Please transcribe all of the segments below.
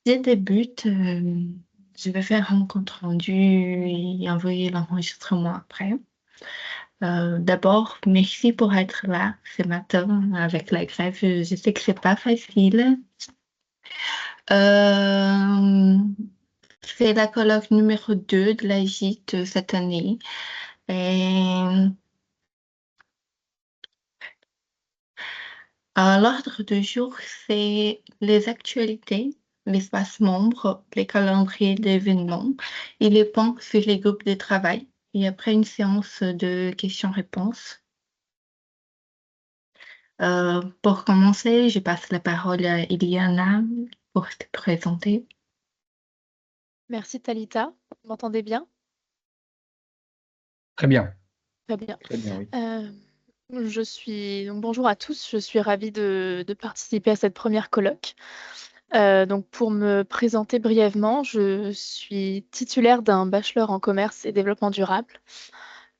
Je débute, je vais faire un compte rendu et envoyer l'enregistrement après. D'abord, merci pour être là ce matin avec la grève. Je sais que c'est pas facile. Euh, c'est la colloque numéro 2 de la GIT cette année. Et l'ordre du jour, c'est les actualités, l'espace membre, les calendriers d'événements et les points sur les groupes de travail. Et après une séance de questions-réponses. Pour commencer, je passe la parole à Iliana pour te présenter. Merci Talita, vous m'entendez bien? Très bien, Très bien. très bien, oui. Bonjour à tous, je suis ravie de participer à cette première colloque. Donc pour me présenter brièvement, je suis titulaire d'un bachelor en commerce et développement durable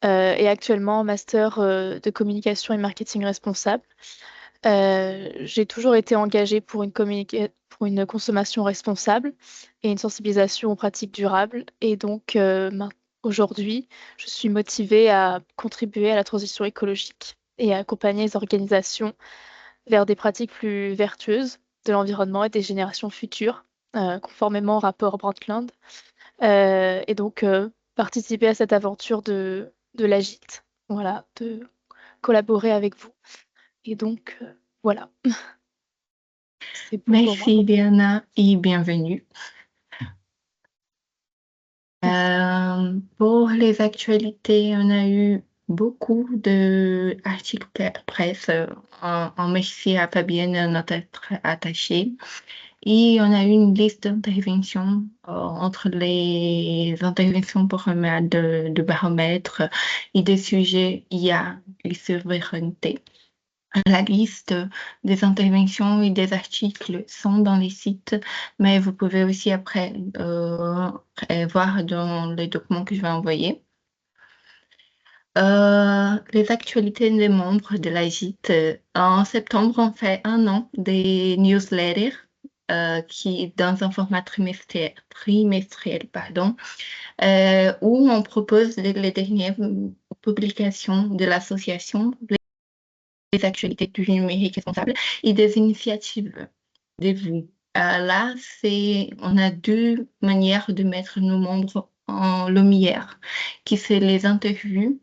et actuellement master de communication et marketing responsable. J'ai toujours été engagée pour pour une consommation responsable et une sensibilisation aux pratiques durables. Et donc, aujourd'hui, je suis motivée à contribuer à la transition écologique et à accompagner les organisations vers des pratiques plus vertueuses de l'environnement et des générations futures, conformément au rapport Brundtland. Et donc, participer à cette aventure de l'AGIT, voilà, de collaborer avec vous. Et donc, voilà, c'est bon pour moi. Merci Iliana et bienvenue. Pour les actualités, on a eu beaucoup d'articles presse. Merci à Fabienne, notre attachée. Et on a eu une liste d'interventions entre les interventions pour remettre de baromètre et des sujets IA et souveraineté. La liste des interventions et des articles sont dans les sites, mais vous pouvez aussi après voir dans les documents que je vais envoyer. Les actualités des membres de la GIT. En septembre, on fait 1 an des newsletters qui dans un format trimestriel, pardon, où on propose les dernières publications de l'association, les actualités du numérique responsable et des initiatives de vous. Là, on a 2 manières de mettre nos membres en lumière, qui c'est les interviews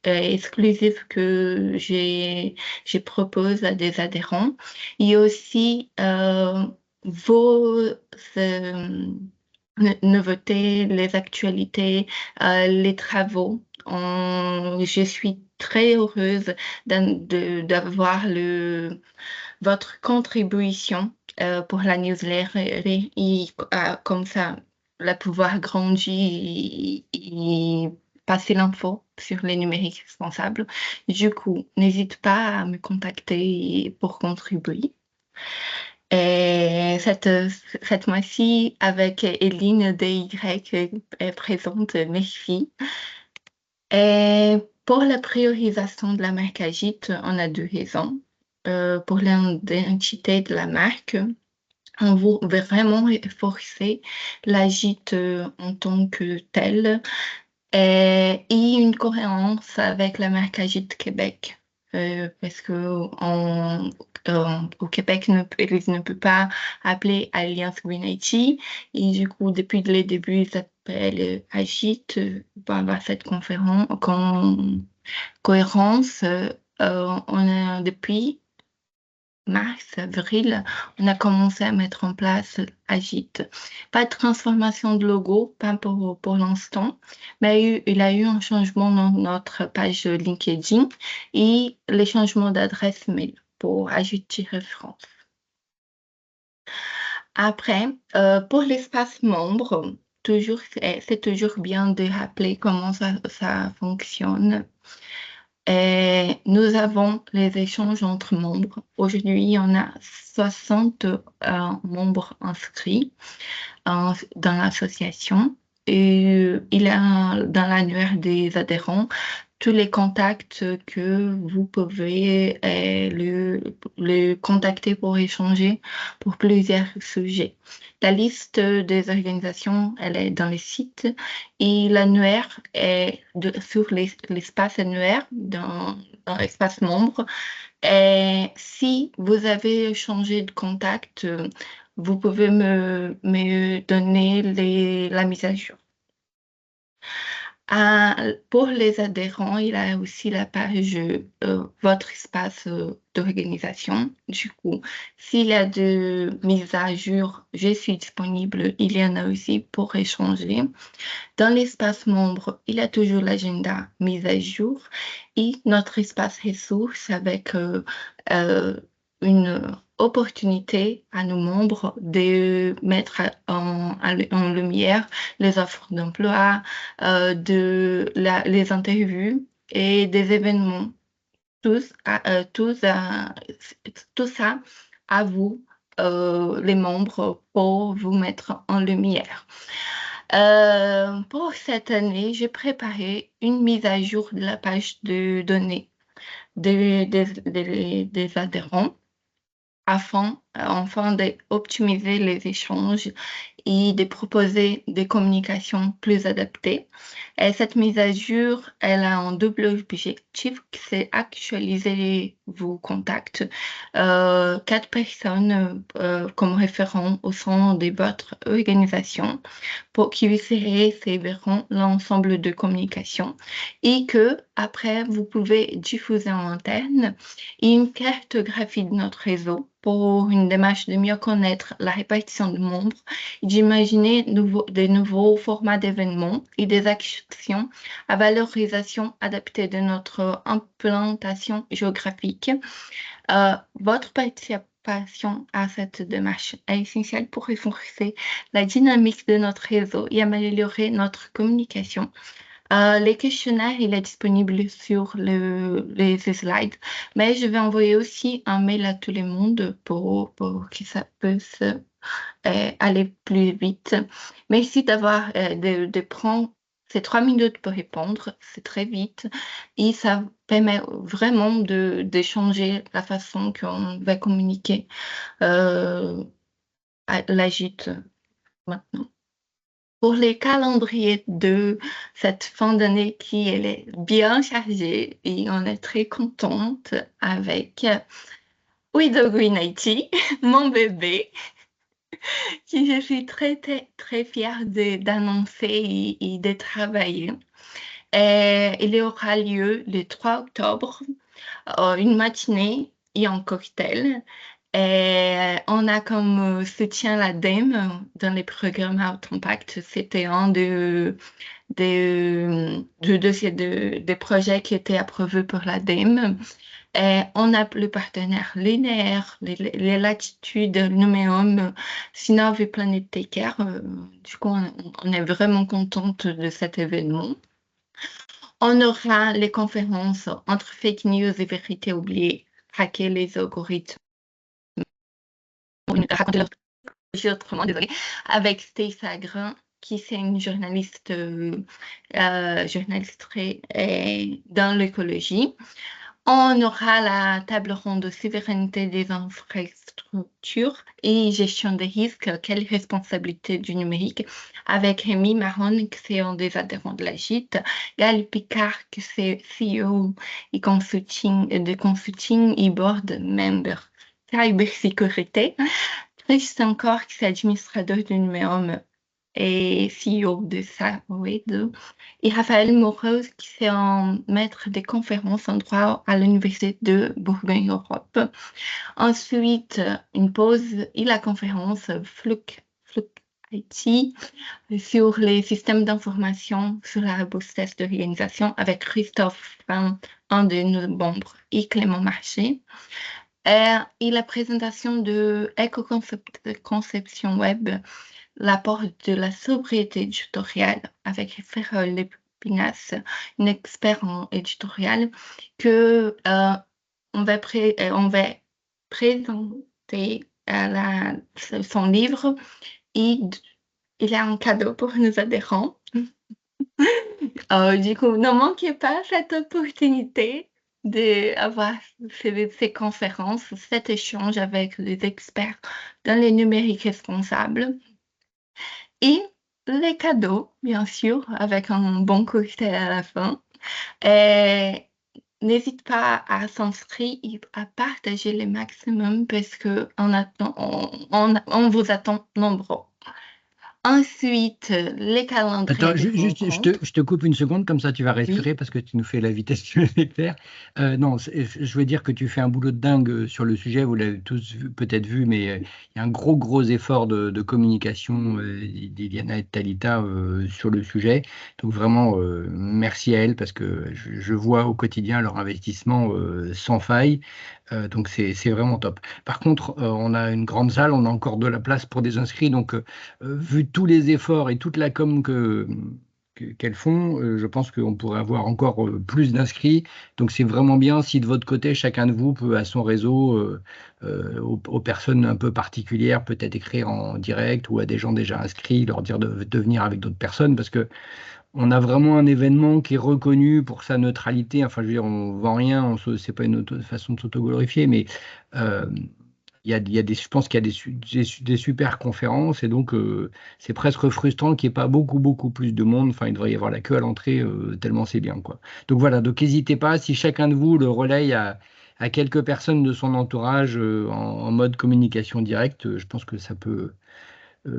exclusives que je propose à des adhérents et aussi vos nouveautés, les actualités, les travaux. Je suis très heureuse d'avoir votre contribution pour la newsletter et comme ça, la pouvoir grandir et passer l'info sur les numériques responsables. Du coup, n'hésite pas à me contacter pour contribuer. Et cette mois-ci, avec Eline DY présente, merci. Et pour la priorisation de la marque Agite, on a 2 raisons. Pour l'identité de la marque, on veut vraiment renforcer l'Agite en tant que telle et une cohérence avec la marque Agite Québec. Parce que au Québec, ils ne peuvent pas appeler Alliance Green IT. Et du coup, depuis le début, ils s'appellent Agite. Pour avoir cette cohérence, on a depuis mars, avril, on a commencé à mettre en place Agite. Pas de transformation de logo, pas pour l'instant, mais il a eu un changement dans notre page LinkedIn et les changements d'adresse mail pour Agite-France. Après, pour l'espace membre, c'est toujours bien de rappeler comment ça fonctionne. Et nous avons les échanges entre membres. Aujourd'hui, on a 60 membres inscrits dans l'association. Et il y a dans l'annuaire des adhérents tous les contacts que vous pouvez le contacter pour échanger pour plusieurs sujets. La liste des organisations, elle est dans les sites et l'annuaire est sur l'espace annuaire dans l'espace membre. Et si vous avez changé de contact, vous pouvez me donner la mise à jour. Pour les adhérents, il y a aussi la page Votre espace d'organisation. Du coup, s'il y a de mises à jour, je suis disponible. Il y en a aussi pour échanger. Dans l'espace membre, il y a toujours l'agenda mis à jour et notre espace ressources avec une opportunité à nos membres de mettre en lumière les offres d'emploi, les interviews et des événements. Tout ça à vous, les membres, pour vous mettre en lumière. Pour cette année, j'ai préparé une mise à jour de la page de données des adhérents afin d'optimiser les échanges et de proposer des communications plus adaptées. Et cette mise à jour, elle a un double objectif, c'est actualiser vos contacts. 4 personnes comme référent au sein de votre organisation pour qui verront l'ensemble de communication et que après vous pouvez diffuser en interne une cartographie de notre réseau pour une démarche de mieux connaître la répartition de membres, d'imaginer de nouveaux formats d'événements et des actions à valorisation adaptée de notre implantation géographique. Votre participation à cette démarche est essentielle pour renforcer la dynamique de notre réseau et améliorer notre communication. Les questionnaires, il est disponible sur les slides, mais je vais envoyer aussi un mail à tout le monde pour que ça puisse aller plus vite. Merci d'avoir de prendre ces 3 minutes pour répondre, c'est très vite et ça permet vraiment d'échanger la façon qu'on va communiquer à l'agite maintenant. Pour les calendriers de cette fin d'année qui elle est bien chargée et on est très contente avec Widow Green IT, mon bébé, qui je suis très fière d'annoncer et de travailler. Il y aura lieu le 3 octobre, une matinée et un cocktail. Et on a comme soutien l'ADEME dans les programmes Out Impact. C'était un des projets qui étaient approuvés pour l'ADEME. Et on a le partenaire linéaire, les latitudes, Numéum, Sinov et Planet Taker. Du coup, on est vraiment contente de cet événement. On aura les conférences entre fake news et vérité oubliée, hacker les algorithmes, raconter leur autrement, désolée, avec Stacey Agrin, qui c'est une journaliste, dans l'écologie. On aura la table ronde de souveraineté des infrastructures et gestion des risques, quelle responsabilité du numérique, avec Rémi Marron, qui c'est un des adhérents de la GIT, Gal Picard, qui c'est CEO et de consulting et board member cybersécurité, Chris encore, qui c'est administrateur du Numéum et CEO de SAWED, et Raphaël Moreau, qui c'est un maître des conférences en droit à l'Université de Bourgogne-Europe. Ensuite, une pause et la conférence Fluke IT sur les systèmes d'information sur la robustesse de l'organisation avec Christophe, un de nos membres, et Clément Marché. Et la présentation de Éco-conception web, l'apport de la sobriété éditoriale avec Ferrol Lépinas, une experte en éditorial, que on va présenter son livre et il y a un cadeau pour nos adhérents. Du coup, ne manquez pas cette opportunité d'avoir ces conférences, cet échange avec les experts dans les numériques responsables et les cadeaux, bien sûr, avec un bon cocktail à la fin. Et n'hésite pas à s'inscrire et à partager le maximum parce que on vous attend nombreux. Ensuite, les Attends, calendriers des juste, rencontres. je te coupe une seconde, comme ça tu vas respirer Oui, parce que tu nous fais la vitesse que je vais faire. Non, je veux dire que tu fais un boulot de dingue sur le sujet, vous l'avez tous peut-être vu, mais il y a un gros effort de communication d'Iliana et de Talita sur le sujet. Donc vraiment, merci à elles parce que je vois au quotidien leur investissement sans faille. Donc c'est vraiment top. Par contre, on a une grande salle, on a encore de la place pour des inscrits, donc vu tous les efforts et toute la com qu'elles font, je pense qu'on pourrait avoir encore plus d'inscrits. Donc c'est vraiment bien si de votre côté, chacun de vous peut à son réseau, aux personnes un peu particulières, peut-être écrire en direct ou à des gens déjà inscrits, leur dire de venir avec d'autres personnes, parce que on a vraiment un événement qui est reconnu pour sa neutralité. Enfin, je veux dire, on vend rien, c'est pas une façon de s'autoglorifier, mais euh, je pense qu'il y a des super conférences et donc c'est presque frustrant qu'il n'y ait pas beaucoup plus de monde. Enfin, il devrait y avoir la queue à l'entrée tellement c'est bien, quoi. Donc voilà, donc n'hésitez pas, si chacun de vous le relaye à quelques personnes de son entourage en mode communication directe, je pense que ça peut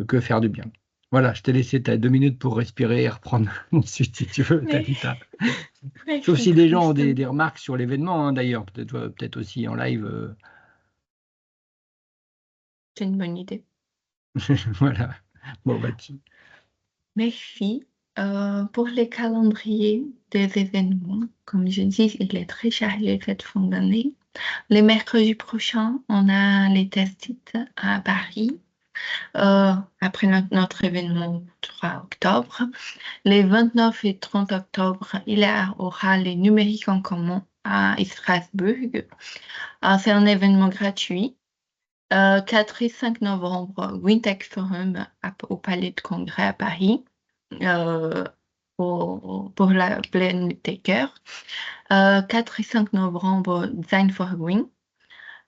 que faire du bien. Voilà, je t'ai laissé ta 2 minutes pour respirer et reprendre ensuite si tu veux, mais- Talita. Sauf merci si des gens ont Tristan. des remarques sur l'événement, hein, d'ailleurs, peut-être aussi en live. C'est une bonne idée. Voilà. Bon, bah, Merci. Pour les calendriers des événements, comme je dis, il est très chargé cette fin d'année. Les mercredis prochains, on a les Test-It à Paris, après notre événement 3 octobre. Les 29 et 30 octobre, aura les numériques en commun à Strasbourg. C'est un événement gratuit. 4 et 5 novembre, Wintech Forum au Palais de Congrès à Paris euh, pour la Pleine Taker. 4 et 5 novembre, Design for Green.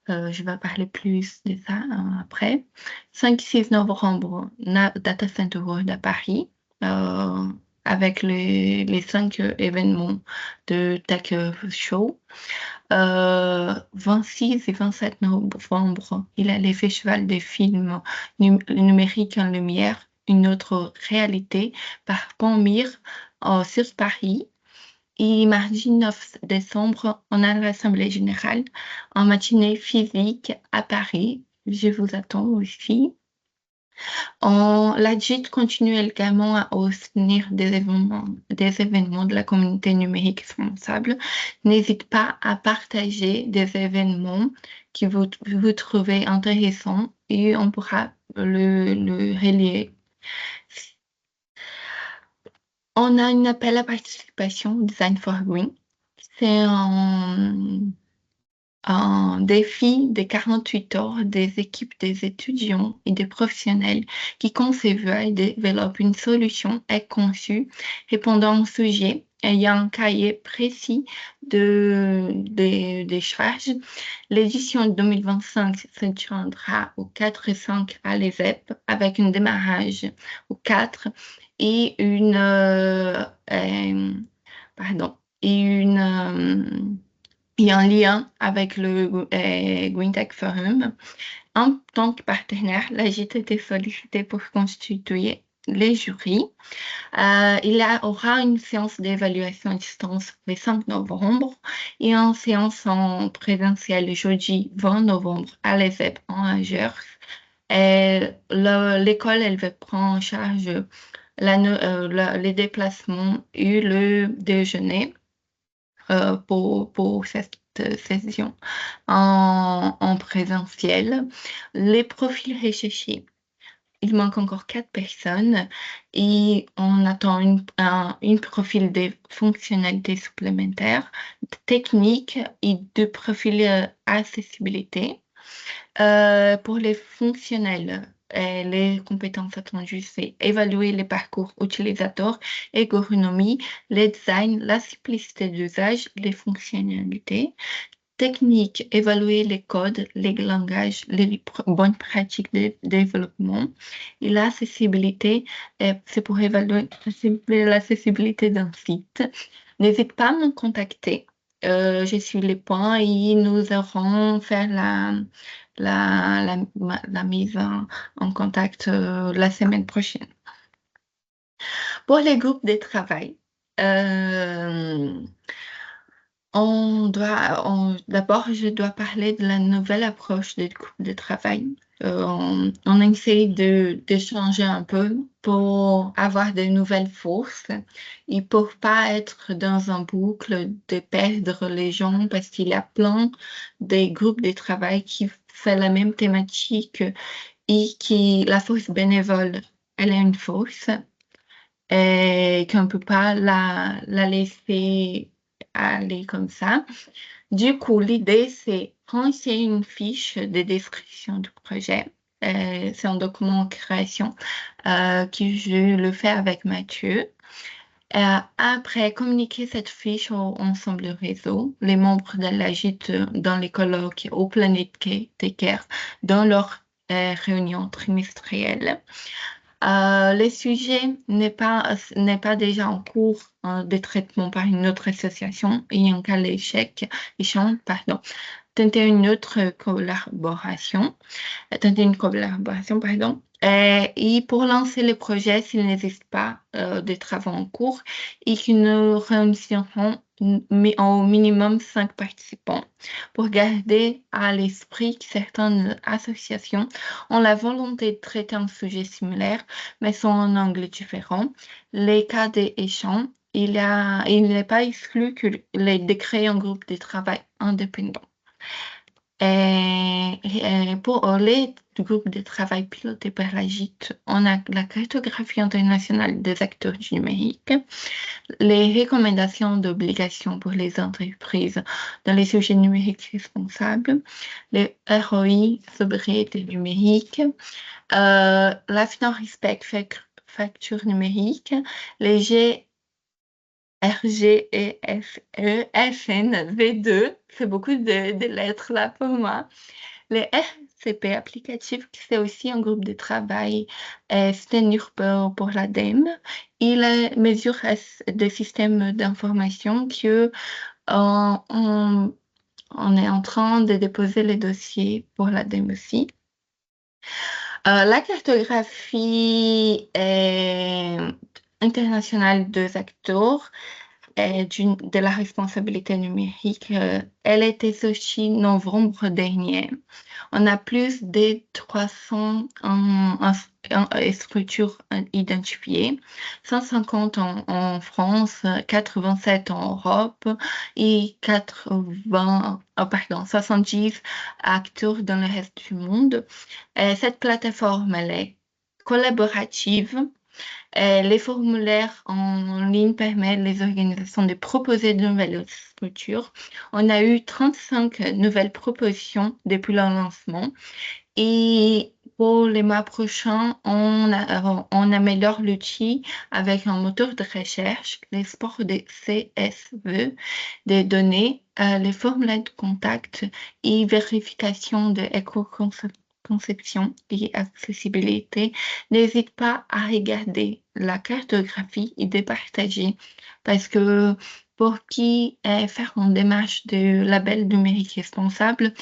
Je vais parler plus de ça après. 5 et 6 novembre, Data Center World à Paris, euh, avec les 5 événements de Tech Show. 26 et 27 novembre, il y a les festivals des films numériques en lumière, une autre réalité par Pont-Mire sur Paris. Et mardi 9 décembre, on a l'Assemblée générale en matinée physique à Paris. Je vous attends aussi. La JIT continue également à soutenir des événements de la communauté numérique responsable. N'hésite pas à partager des événements que vous trouvez intéressants et on pourra le relier. On a un appel à participation Design for Green. C'est un défi de 48 heures des équipes des étudiants et des professionnels qui conçoivent et développent une solution est conçue répondant au sujet ayant un cahier précis des charges. L'édition 2025 se tiendra au 4 et 5 à l'ESEP avec un démarrage au 4 et pardon, et il y a un lien avec le Green Tech Forum. En tant que partenaire, la JT été sollicité pour constituer les jurys. Aura une séance d'évaluation à distance le 5 novembre et une séance en présentiel le jeudi 20 novembre à l'ESEP en Angers. L'école, elle va prendre en charge les déplacements et le déjeuner pour cette session en présentiel. Les profils recherchés. Il manque encore 4 personnes et on attend une profil de fonctionnalités supplémentaires, techniques et de profils accessibilité. Pour les fonctionnels, les compétences attendues, c'est évaluer les parcours utilisateurs, ergonomie, les designs, la simplicité d'usage, les fonctionnalités. Technique, évaluer les codes, les langages, les bonnes pratiques de développement. Et l'accessibilité, c'est pour évaluer l'accessibilité d'un site. N'hésite pas à me contacter. Je suis les points et nous aurons fait la mise en contact la semaine prochaine. Pour les groupes de travail, euh, d'abord, je dois parler de la nouvelle approche des groupes de travail. On essaye d'échanger un peu pour avoir de nouvelles forces et pour pas être dans un boucle de perdre les gens parce qu'il y a plein de groupes de travail qui font la même thématique et qui, la force bénévole, elle est une force et qu'on ne peut pas la laisser aller comme ça. Du coup, l'idée, c'est penser une fiche de description du projet. C'est un document en création que je le fais avec Mathieu. Après, communiquer cette fiche ensemble du réseau, les membres de la GIT dans les colloques au Planète Care dans leurs réunions trimestrielles. Le sujet n'est pas déjà en cours de traitement par une autre association et en cas d'échec, pardon, tenter une collaboration, pardon. Et pour lancer le projet, s'il n'existe pas de travaux en cours et que nous réunirons au minimum 5 participants pour garder à l'esprit que certaines associations ont la volonté de traiter un sujet similaire, mais sont en angle différent. Les cas d'échange, il n'est pas exclu de créer un groupe de travail indépendant. Et pour les groupes de travail pilotés par la GIT, on a la cartographie internationale des acteurs du numérique, les recommandations d'obligations pour les entreprises dans les sujets numériques responsables, les ROI, sobriété numérique, la finance respect facture numérique, les RGEFE, V2, c'est beaucoup de lettres là pour moi. Les RCP applicatifs, c'est aussi un groupe de travail soutenu pour l'ADEME. Et les mesures de système d'information que on est en train de déposer les dossiers pour l'ADEME aussi. La cartographie internationale des acteurs de la responsabilité numérique, elle a été sortie en novembre dernier. On a plus de 300 structures identifiées, 150 en France, 87 en Europe et 70 acteurs dans le reste du monde. Cette plateforme, elle est collaborative. Les formulaires en ligne permettent les organisations de proposer de nouvelles structures. On a eu 35 nouvelles propositions depuis le lancement. Et pour les mois prochains, on améliore l'outil avec un moteur de recherche, l'export des CSV, des données, les formulaires de contact et vérification de éco-conception et accessibilité. N'hésite pas à regarder la cartographie et de partager parce que pour qui faire une démarche de label numérique responsable,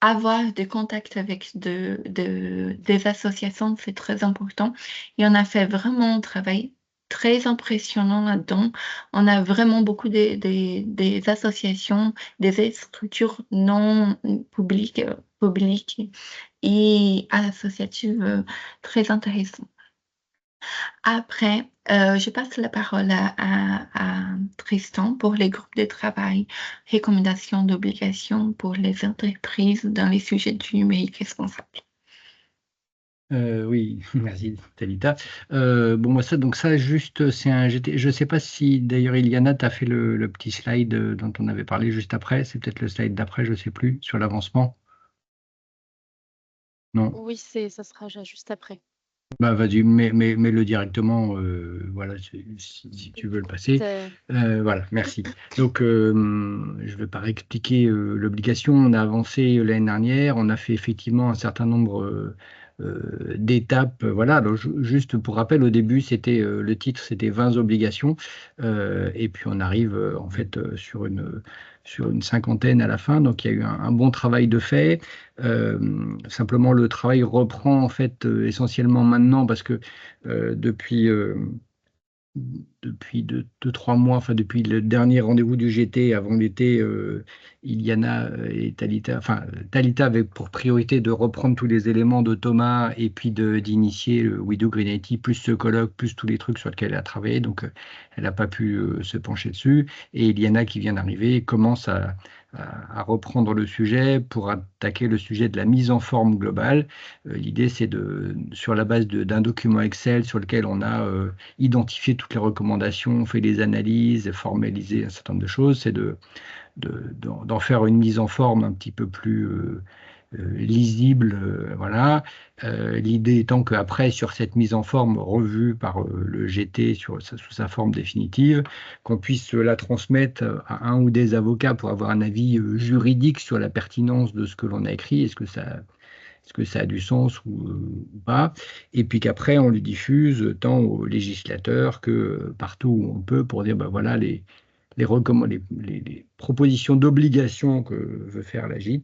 avoir des contacts avec des associations, c'est très important. Et on a fait vraiment un travail très impressionnant là-dedans. On a vraiment beaucoup des associations, des structures non publiques et associatives très intéressantes. Après, je passe la parole à Tristan pour les groupes de travail, recommandations d'obligations pour les entreprises dans les sujets du numérique responsable. Oui, merci Talita. Bon, moi, ça juste, c'est un GT. Je ne sais pas si d'ailleurs Iliana t'a fait le petit slide dont on avait parlé juste après. C'est peut-être le slide d'après, je ne sais plus, sur l'avancement. Non? Oui, ça sera juste après. Bah, vas-y, mets-le directement, voilà, si tu veux le passer. Voilà, merci. Donc, je ne vais pas réexpliquer l'obligation. On a avancé l'année dernière, on a fait effectivement un certain nombre d'étapes. Voilà, donc, juste pour rappel, au début, le titre, c'était 20 obligations, et puis on arrive en fait sur une cinquantaine à la fin. Donc, il y a eu un bon travail de fait. Simplement, le travail reprend en fait essentiellement maintenant parce que depuis 2, 3 mois, enfin depuis le dernier rendez-vous du GT avant l'été, Iliana et Talita, enfin Talita avait pour priorité de reprendre tous les éléments de Thomas et puis d'initier le We Do Green IT, plus ce colloque, plus tous les trucs sur lesquels elle a travaillé. Donc elle n'a pas pu se pencher dessus. Et Iliana qui vient d'arriver commence à reprendre le sujet pour attaquer le sujet de la mise en forme globale. L'idée, c'est sur la base d'un document Excel sur lequel on a identifié toutes les recommandations, fait des analyses, formalisé un certain nombre de choses, c'est d'en faire une mise en forme un petit peu plus lisible. Voilà. L'idée étant qu'après, sur cette mise en forme revue par le GT sous sa forme définitive, qu'on puisse la transmettre à un ou des avocats pour avoir un avis juridique sur la pertinence de ce que l'on a écrit. Est-ce que ça a du sens ou pas? Et puis qu'après, on le diffuse tant aux législateurs que partout où on peut pour dire, ben voilà, les propositions d'obligation que veut faire l'AGIT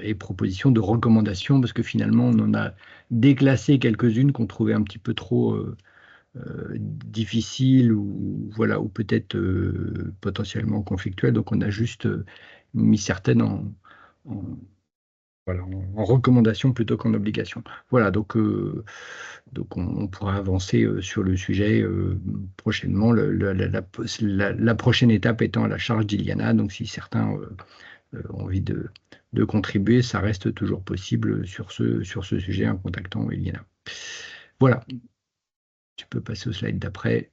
et propositions de recommandations, parce que finalement, on en a déclassé quelques-unes qu'on trouvait un petit peu trop difficiles ou, voilà, ou peut-être potentiellement conflictuelles. Donc, on a juste mis certaines en, voilà, en recommandation plutôt qu'en obligation. Voilà, donc on pourra avancer sur le sujet prochainement. La prochaine étape étant à la charge d'Iliana. Donc si certains ont envie de contribuer, ça reste toujours possible sur ce sujet en contactant Iliana. Voilà, tu peux passer au slide d'après.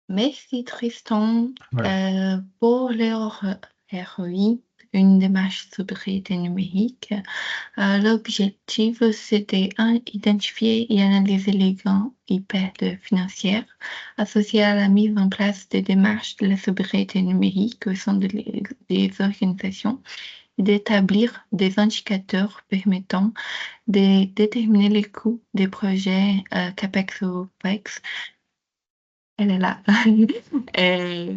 Merci Tristan. Voilà. Pour les ROI, une démarche sobriété numérique, l'objectif c'était identifier et analyser les gains et pertes financières associés à la mise en place des démarches de la sobriété numérique au sein des organisations et d'établir des indicateurs permettant de déterminer les coûts des projets CAPEX ou OPEX. Elle est là. Et,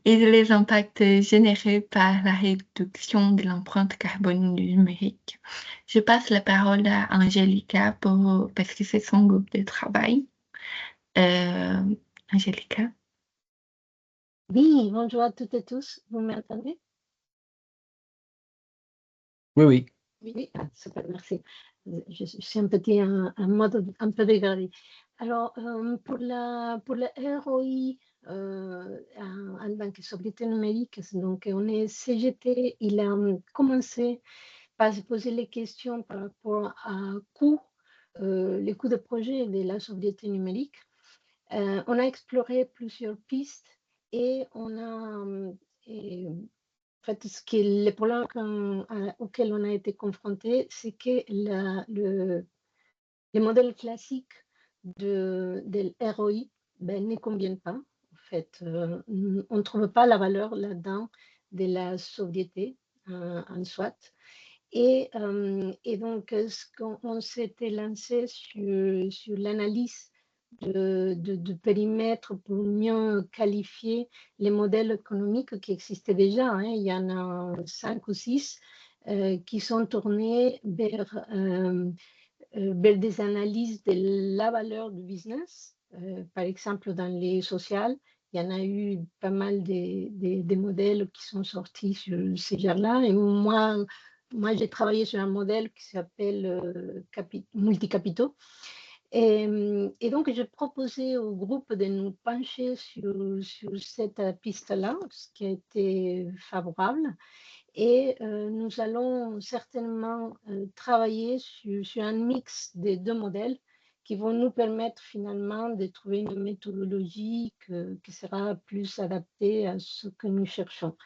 et les impacts générés par la réduction de l'empreinte carbone numérique. Je passe la parole à Angelica parce que c'est son groupe de travail. Euh, Angelica. Oui, bonjour à toutes et tous. Vous m'entendez? Oui, oui. Oui, super, merci. Je suis un mode un peu dégradé. Alors, pour le ROI en banque sobriété numérique, donc on est CGT, il a commencé par se poser les questions par rapport à les coûts de projet de la sobriété numérique. On a exploré plusieurs pistes et on a en fait, les problèmes auxquels on a été confronté, c'est que les modèles classiques de ROI ne conviennent pas. En fait, on ne trouve pas la valeur là-dedans de la sobriété en soi. Et donc, on s'était lancé sur l'analyse de périmètre pour mieux qualifier les modèles économiques qui existaient déjà. Hein. Il y en a 5 ou 6 qui sont tournés vers des analyses de la valeur du business. Par exemple, dans les sociales, il y en a eu pas mal de modèles qui sont sortis sur ces genres-là. Et moi, j'ai travaillé sur un modèle qui s'appelle multicapitaux. Et donc, je proposais au groupe de nous pencher sur cette piste-là, ce qui a été favorable. Et nous allons certainement travailler sur un mix des deux modèles qui vont nous permettre finalement de trouver une méthodologie qui sera plus adaptée à ce que nous cherchons.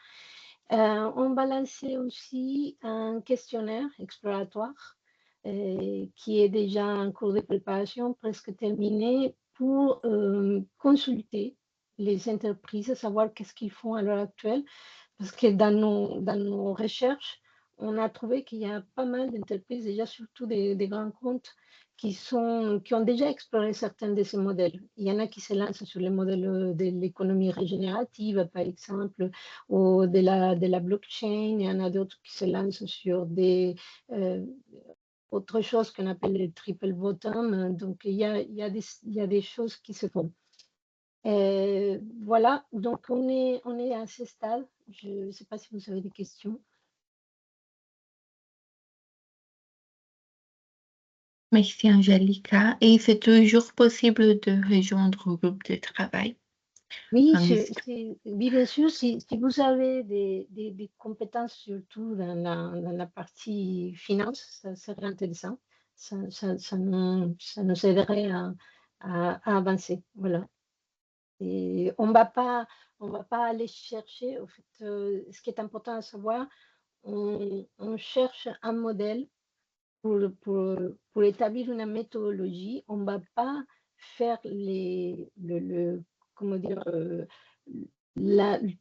On va lancer aussi un questionnaire exploratoire qui est déjà en cours de préparation, presque terminé, pour consulter les entreprises, savoir qu'est-ce qu'ils font à l'heure actuelle, parce que dans nos recherches, on a trouvé qu'il y a pas mal d'entreprises, déjà surtout des grands comptes, qui ont déjà exploré certains de ces modèles. Il y en a qui se lancent sur les modèles de l'économie régénérative, par exemple, ou de la blockchain. Il y en a d'autres qui se lancent sur autre chose qu'on appelle le triple bottom. Donc, il y a des choses qui se font. Voilà, donc on est à ce stade. Je ne sais pas si vous avez des questions. Merci Angelica. Et c'est toujours possible de rejoindre un groupe de travail. Oui, N'hésitez oui, bien sûr, si vous avez des compétences, surtout dans la partie finance, ça serait intéressant. Ça nous aiderait à avancer. Voilà. Et on va pas aller chercher, au fait, ce qui est important à savoir, on cherche un modèle pour établir une méthodologie. On ne va pas faire comment dire,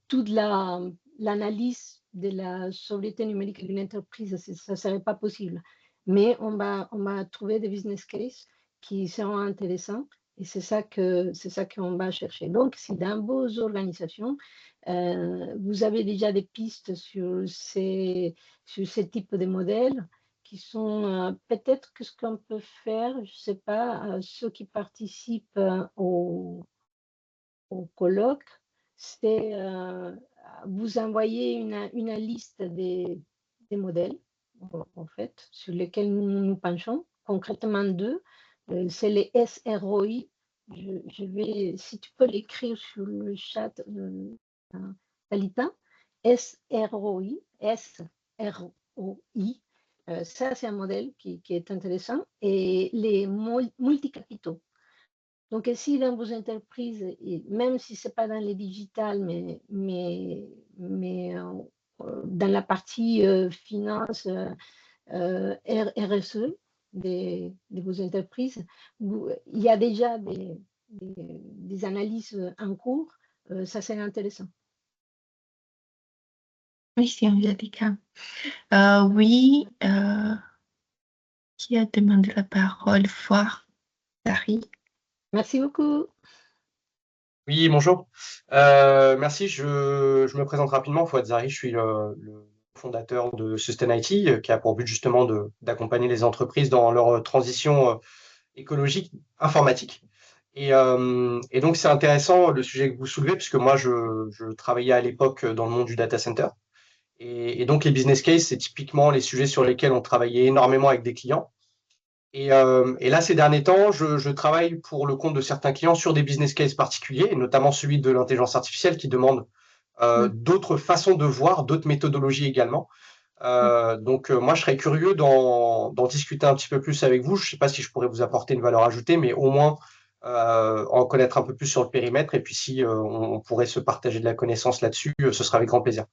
toute l'analyse de la sobriété numérique d'une entreprise. Ça ne serait pas possible. Mais on va trouver des business cases qui seront intéressants. Et c'est ça qu'on va chercher. Donc, si dans vos organisations, vous avez déjà des pistes sur ces types de modèles, qui sont peut-être que ce qu'on peut faire, je ne sais pas, ceux qui participent au colloque, c'est vous envoyer une liste des modèles, en fait, sur lesquels nous penchons, concrètement deux. C'est les SROI. Je vais, si tu peux l'écrire sur le chat, Talita, SROI, SROI. Ça, c'est un modèle qui est intéressant. Et les multicapitaux. Donc, si dans vos entreprises, et même si ce n'est pas dans les digitales, mais dans la partie finance, RSE de vos entreprises, il y a déjà des analyses en cours, ça c'est intéressant. Merci Angelica. Oui, qui a demandé la parole? Voir, Zari. Merci beaucoup. Oui, bonjour. Merci. Je me présente rapidement. Fouad Zari, je suis le fondateur de Sustain IT, qui a pour but justement d'accompagner les entreprises dans leur transition écologique informatique. Et donc, c'est intéressant le sujet que vous soulevez, puisque moi, je travaillais à l'époque dans le monde du data center. Et donc, les business cases, c'est typiquement les sujets sur lesquels on travaillait énormément avec des clients. Et là, ces derniers temps, je travaille pour le compte de certains clients sur des business cases particuliers, et notamment celui de l'intelligence artificielle qui demande d'autres façons de voir, d'autres méthodologies également. Donc, moi, je serais curieux d'en discuter un petit peu plus avec vous. Je ne sais pas si je pourrais vous apporter une valeur ajoutée, mais au moins en connaître un peu plus sur le périmètre. Et puis, si on pourrait se partager de la connaissance là-dessus, ce sera avec grand plaisir.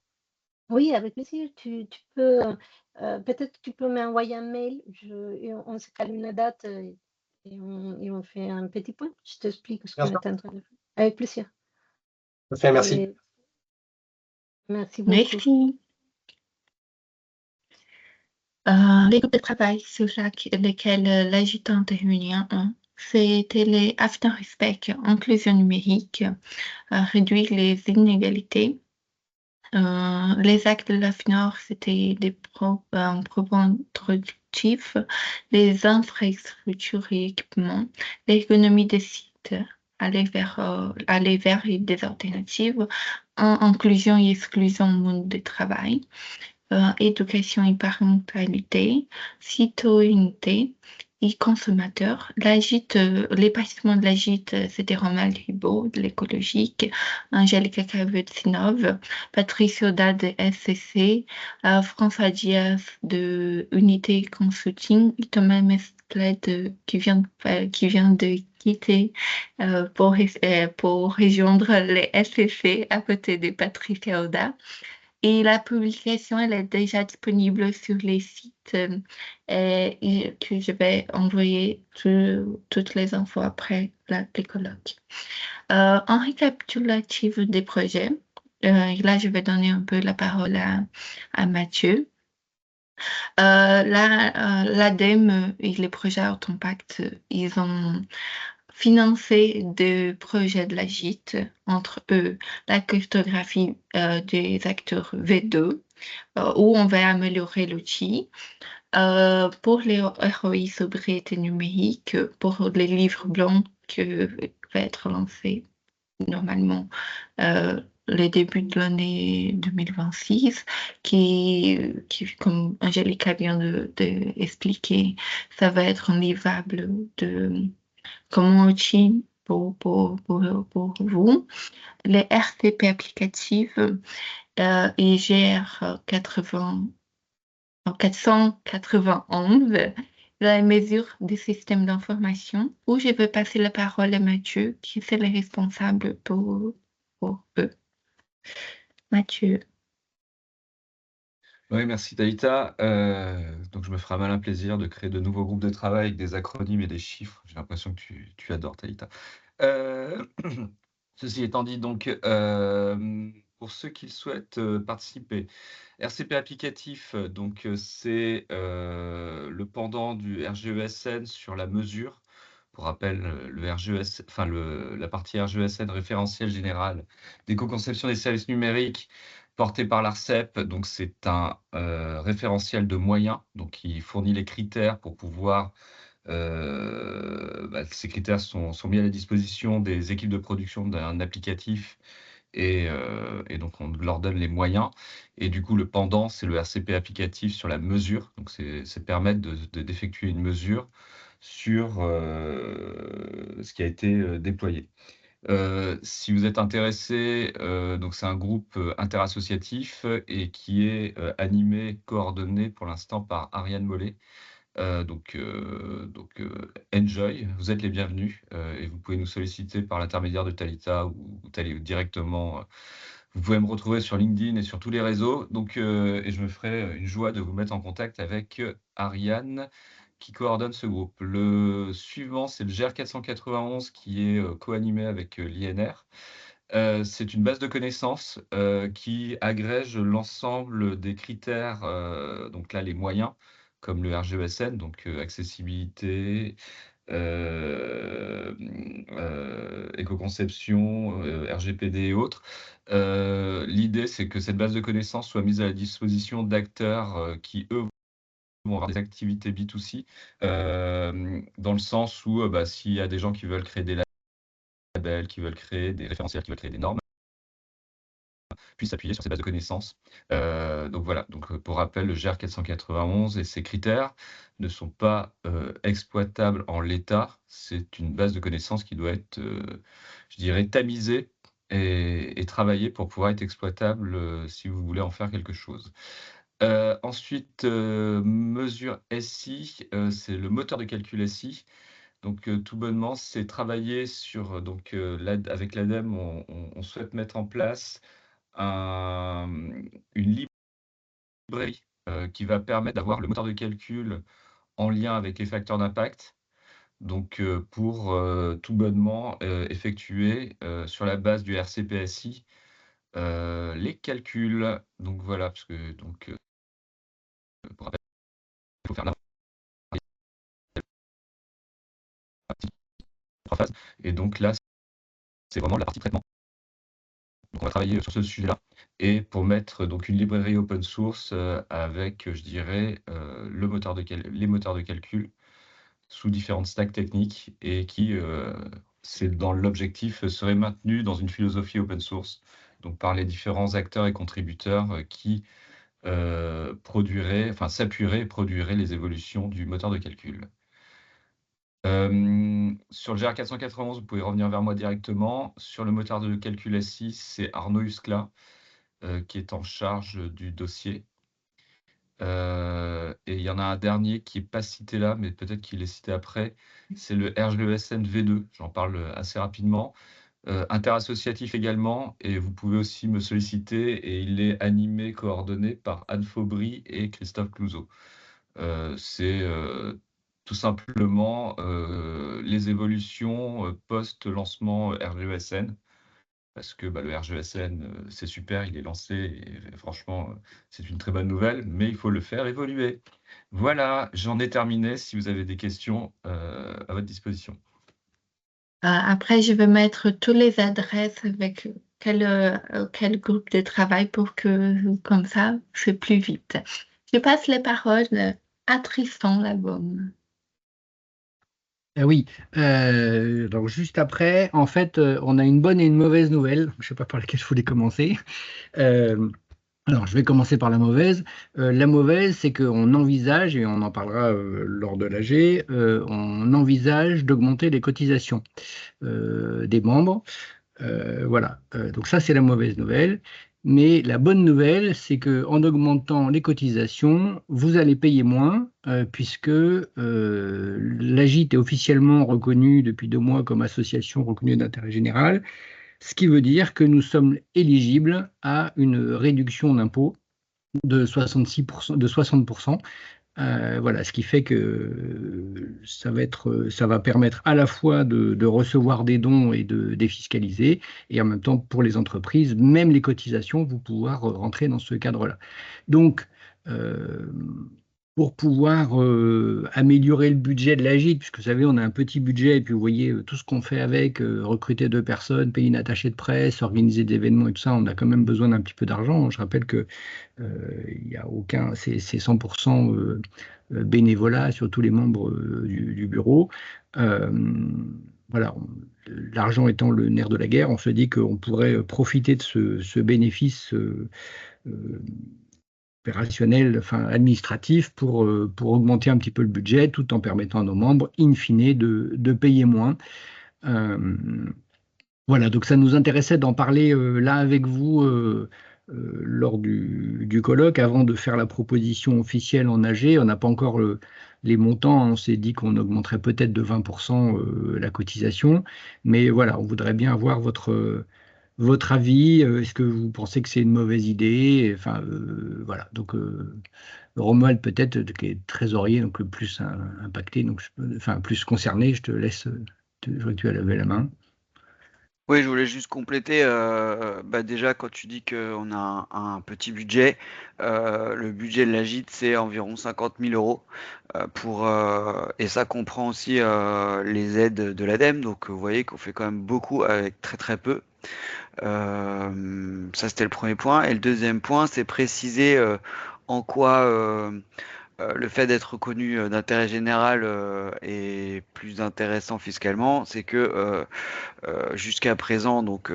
Oui, avec plaisir. Tu peux, peut-être tu peux m'envoyer un mail, et on se calme une date et on fait un petit point. Je t'explique ce Bien qu'on sûr. est en train de faire. Avec plaisir. Parfait, merci. Et merci beaucoup. Merci. Les groupes de travail sur lesquels l'AGIT intervient, c'était les After Respect, inclusion numérique, réduire les inégalités. Les actes de l'AFNOR, c'était des propos productifs, les infrastructures et équipements, l'économie des sites, aller vers des alternatives, inclusion et exclusion au monde du travail, éducation et parentalité, citoyenneté et consommateur. Les participants de l'AGIT, c'était Romain Ribot de l'écologique, Angelica Kavetsinov, Patrice Oda de SCC, François Diaz de Unité Consulting et Thomas Mesclet qui vient de quitter pour rejoindre les SCC à côté de Patricia Oda. Et la publication, elle est déjà disponible sur les sites que je vais envoyer toutes les infos après les colloques. En récapitulatif des projets, là, je vais donner un peu la parole à Mathieu. L'ADEME et les projets à haut impact, ils ont financé des projets de la GIT, entre eux la cartographie des acteurs V2, où on va améliorer l'outil. Pour les ROI sobriété numérique, pour les livres blancs que va être lancé normalement le début de l'année 2026, qui, comme Angélica vient d'expliquer, ça va être un livrable comme un outil pour vous. Les RCP applicatifs et GR 491, la mesure des systèmes d'information, où je vais passer la parole à Mathieu, qui est le responsable pour eux. Mathieu. Oui, merci Taïta. Donc je me ferai un malin plaisir de créer de nouveaux groupes de travail avec des acronymes et des chiffres. J'ai l'impression que tu adores Taïta. Ceci étant dit, donc pour ceux qui souhaitent participer, RCP applicatif, donc c'est le pendant du RGESN sur la mesure. Pour rappel, le RGES, enfin la partie RGESN référentiel général d'éco-conception des services numériques porté par l'ARCEP. Donc c'est un référentiel de moyens, donc qui fournit les critères pour pouvoir ces critères sont mis à la disposition des équipes de production d'un applicatif et donc on leur donne les moyens. Et du coup, le pendant, c'est le RCP applicatif sur la mesure. Donc, c'est permettre d'effectuer une mesure sur ce qui a été déployé. Si vous êtes intéressé, donc c'est un groupe interassociatif et qui est animé, coordonné pour l'instant par Ariane Mollet. Donc, enjoy, vous êtes les bienvenus et vous pouvez nous solliciter par l'intermédiaire de Talita ou directement. Vous pouvez me retrouver sur LinkedIn et sur tous les réseaux. Donc, et je me ferai une joie de vous mettre en contact avec Ariane qui coordonne ce groupe. Le suivant, c'est le GR491 qui est co-animé avec l'INR. C'est une base de connaissances qui agrège l'ensemble des critères, donc là les moyens, comme le RGESN, donc accessibilité, éco-conception, RGPD et autres. L'idée, c'est que cette base de connaissances soit mise à la disposition d'acteurs qui, eux, vont avoir des activités B2C, dans le sens où s'il y a des gens qui veulent créer des labels, qui veulent créer des référentiels, qui veulent créer des normes, puissent s'appuyer sur ces bases de connaissances. Donc voilà, donc, pour rappel, le GR 491 et ses critères ne sont pas exploitables en l'état. C'est une base de connaissances qui doit être, je dirais, tamisée et travaillée pour pouvoir être exploitable si vous voulez en faire quelque chose. Ensuite, mesure SI, c'est le moteur de calcul SI. Donc, tout bonnement, c'est travailler sur, donc, avec l'ADEME, on souhaite mettre en place une librairie qui va permettre d'avoir le moteur de calcul en lien avec les facteurs d'impact. Donc, pour tout bonnement effectuer sur la base du RCPSI les calculs. Donc voilà, parce que donc, pour rappel, il faut faire la trois phases. Et donc là, c'est vraiment la partie traitement. Donc on va travailler sur ce sujet-là et pour mettre donc une librairie open source avec, je dirais, les moteurs de calcul sous différentes stacks techniques et qui, c'est dans l'objectif, serait maintenu dans une philosophie open source, donc par les différents acteurs et contributeurs qui s'appuieraient et produiraient les évolutions du moteur de calcul. Sur le GR491, vous pouvez revenir vers moi directement. Sur le moteur de calcul SI, c'est Arnaud Huskla qui est en charge du dossier. Et il y en a un dernier qui n'est pas cité là, mais peut-être qu'il est cité après. C'est le RGESN V2. J'en parle assez rapidement. Interassociatif également, et vous pouvez aussi me solliciter, et il est animé, coordonné par Anne Faubry et Christophe Clouzot. C'est tout simplement les évolutions post-lancement RGESN, parce que le RGESN, c'est super, il est lancé, et franchement, c'est une très bonne nouvelle, mais il faut le faire évoluer. Voilà, j'en ai terminé. Si vous avez des questions, à votre disposition. Après, je vais mettre toutes les adresses avec quel groupe de travail pour que, comme ça, c'est plus vite. Je passe les paroles à Tristan Labaume. Oui, donc juste après, en fait, on a une bonne et une mauvaise nouvelle. Je ne sais pas par laquelle je voulais commencer. Alors, je vais commencer par la mauvaise. La mauvaise, c'est qu'on envisage, et on en parlera lors de l'AG, on envisage d'augmenter les cotisations des membres. Voilà. Donc ça, c'est la mauvaise nouvelle. Mais la bonne nouvelle, c'est qu'en augmentant les cotisations, vous allez payer moins, puisque l'AGIT est officiellement reconnue depuis 2 mois comme association reconnue d'intérêt général, ce qui veut dire que nous sommes éligibles à une réduction d'impôt de 66%, de 60%. Voilà, ce qui fait que ça va permettre à la fois de recevoir des dons et de défiscaliser, et en même temps pour les entreprises, même les cotisations, vous pouvoir rentrer dans ce cadre-là. Donc, euh, pour pouvoir améliorer le budget de l'AGIT, puisque vous savez, on a un petit budget, et puis vous voyez tout ce qu'on fait avec, recruter 2 personnes, payer une attachée de presse, organiser des événements et tout ça, on a quand même besoin d'un petit peu d'argent. Je rappelle que il y a aucun, c'est 100% bénévolat sur tous les membres du bureau. Euh, voilà, l'argent étant le nerf de la guerre, on se dit qu'on pourrait profiter de ce bénéfice euh, opérationnel, enfin administratif, pour augmenter un petit peu le budget, tout en permettant à nos membres, in fine, de payer moins. Euh, voilà, donc ça nous intéressait d'en parler là avec vous lors du colloque, avant de faire la proposition officielle en AG. On n'a pas encore les montants, hein. On s'est dit qu'on augmenterait peut-être de 20% la cotisation, mais voilà, on voudrait bien avoir votre avis. Est-ce que vous pensez que c'est une mauvaise idée? Enfin, voilà, donc Romuald peut-être, qui est trésorier, donc le plus impacté, donc enfin plus concerné, je te laisse, je vois que tu as levé la main. Oui, je voulais juste compléter. Déjà, quand tu dis qu'on a un petit budget, le budget de l'AGIT, c'est environ 50 000 euros. Et ça comprend aussi les aides de l'ADEME. Donc, vous voyez qu'on fait quand même beaucoup avec très très peu. Ça, c'était le premier point. Et le deuxième point, c'est préciser en quoi le fait d'être reconnu d'intérêt général est plus intéressant fiscalement. C'est que jusqu'à présent, donc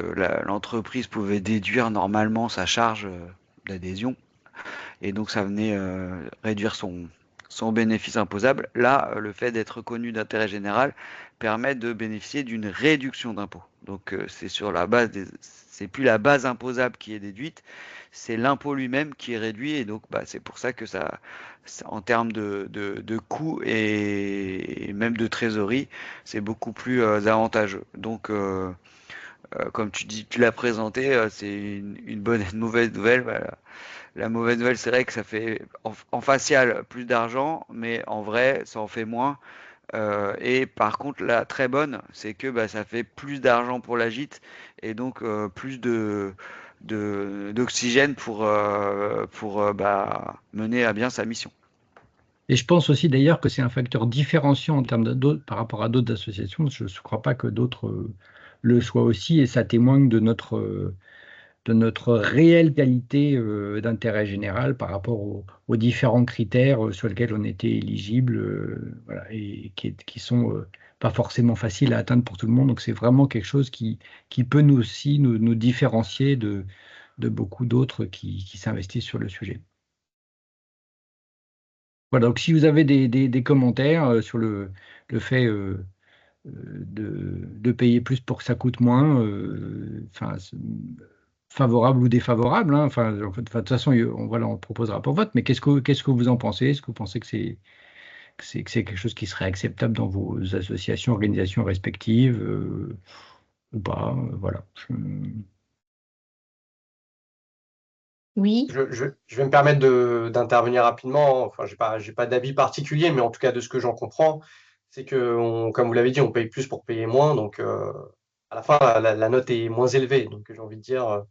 l'entreprise pouvait déduire normalement sa charge d'adhésion, et donc ça venait réduire son bénéfice imposable. Là, le fait d'être reconnu d'intérêt général permet de bénéficier d'une réduction d'impôt. Donc c'est sur la base c'est plus la base imposable qui est déduite, c'est l'impôt lui-même qui est réduit, et donc c'est pour ça que ça, en termes de coûts et même de trésorerie, c'est beaucoup plus avantageux. Donc comme tu l'as présenté, c'est une bonne et une mauvaise nouvelle. Voilà. La mauvaise nouvelle, c'est vrai que ça fait en facial plus d'argent, mais en vrai, ça en fait moins. Et par contre, la très bonne, c'est que ça fait plus d'argent pour la gîte, et donc plus d'oxygène pour mener à bien sa mission. Et je pense aussi d'ailleurs que c'est un facteur différenciant en termes par rapport à d'autres associations. Je ne crois pas que d'autres le soient aussi, et ça témoigne de notre réelle qualité d'intérêt général par rapport aux différents critères sur lesquels on était éligible, voilà, et qui sont pas forcément faciles à atteindre pour tout le monde. Donc c'est vraiment quelque chose qui peut nous aussi nous différencier de beaucoup d'autres qui s'investissent sur le sujet. Voilà, donc si vous avez des commentaires sur le fait de payer plus pour que ça coûte moins, enfin, favorable ou défavorable, hein, enfin, de toute façon, voilà, on le proposera pour vote, mais qu'est-ce que vous en pensez? Est-ce que vous pensez que c'est quelque chose qui serait acceptable dans vos associations, organisations respectives? ou pas. Voilà. Oui, Je vais me permettre d'intervenir rapidement. Enfin, j'ai pas d'avis particulier, mais en tout cas, de ce que j'en comprends, c'est que, comme vous l'avez dit, on paye plus pour payer moins. Donc, à la fin, la note est moins élevée. Donc, j'ai envie de dire,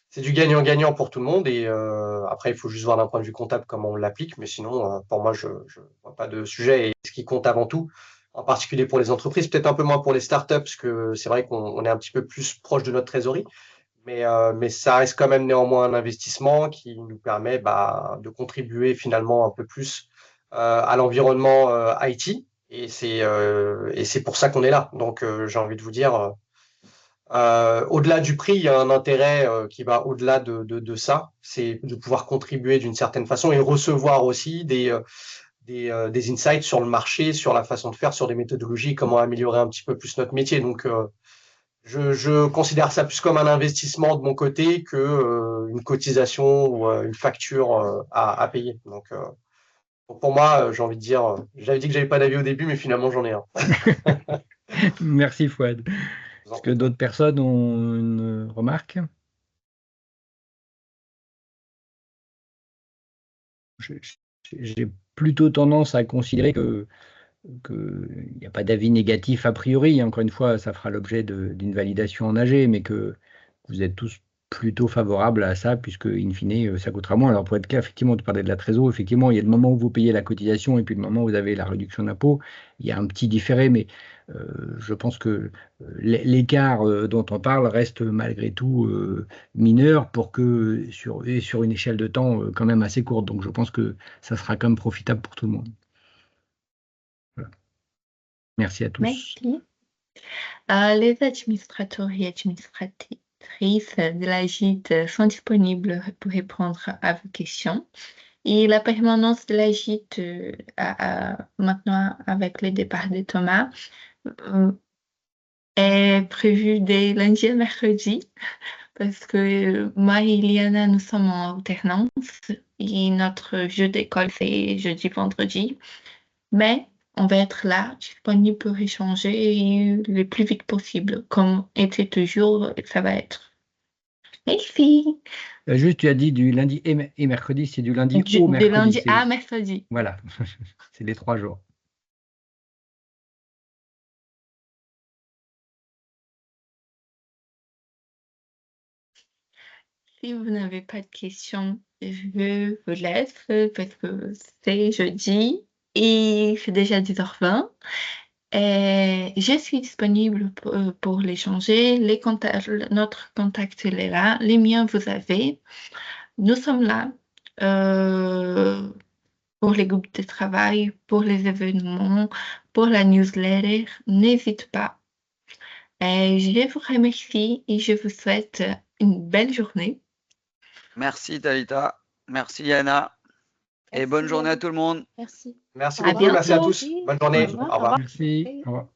c'est du gagnant-gagnant pour tout le monde. Et après, il faut juste voir d'un point de vue comptable comment on l'applique. Mais sinon, pour moi, je vois pas de sujet. Et ce qui compte avant tout, en particulier pour les entreprises, peut-être un peu moins pour les startups, parce que c'est vrai qu'on est un petit peu plus proche de notre trésorerie. Mais ça reste quand même néanmoins un investissement qui nous permet de contribuer finalement un peu plus à l'environnement IT. Et c'est pour ça qu'on est là. Donc, j'ai envie de vous dire, au-delà du prix, il y a un intérêt qui va au-delà de ça. C'est de pouvoir contribuer d'une certaine façon et recevoir aussi des insights sur le marché, sur la façon de faire, sur des méthodologies, comment améliorer un petit peu plus notre métier. Donc, je considère ça plus comme un investissement de mon côté que une cotisation ou une facture à payer. Donc, pour moi, j'ai envie de dire, j'avais dit que j'avais pas d'avis au début, mais finalement, j'en ai un. Merci Fouad. Je vous en Est-ce que prie. d'autres personnes ont une remarque? J'ai plutôt tendance à considérer qu'il n'y a pas d'avis négatif a priori. Encore une fois, ça fera l'objet d'une validation en AG, mais que vous êtes tous plutôt favorables à ça, puisque, in fine, ça coûtera moins. Alors, pour être clair, effectivement, tu parlais de la trésor, effectivement, il y a le moment où vous payez la cotisation et puis le moment où vous avez la réduction d'impôt. Il y a un petit différé, mais je pense que l'écart dont on parle reste malgré tout mineur pour que, sur une échelle de temps quand même assez courte. Donc, je pense que ça sera quand même profitable pour tout le monde. Voilà. Merci à tous. merci. Les administrateurs et administratrices de la GIT sont disponibles pour répondre à vos questions. Et la permanence de la GIT, maintenant avec le départ de Thomas, est prévue dès lundi et mercredi, parce que moi et Iliana, nous sommes en alternance et notre jeu d'école, c'est jeudi, vendredi. Mais on va être là, disponible pour échanger le plus vite possible, comme était toujours, ça va être. Merci. Juste, tu as dit du lundi et mercredi, c'est du lundi au De mercredi. lundi à mercredi. Voilà, c'est les 3 jours. Si vous n'avez pas de questions, je vous laisse parce que c'est jeudi et c'est déjà 10h20. Et je suis disponible pour l'échanger. Notre contact, il est là. Les miens, vous avez. Nous sommes là pour les groupes de travail, pour les événements, pour la newsletter. N'hésite pas. Et je vous remercie et je vous souhaite une belle journée. Merci Talita, merci Yana, et bonne journée à tout le monde. Merci. Merci À beaucoup, merci à bientôt. tous. Bonne journée. Au revoir. Au revoir. Merci. Au revoir.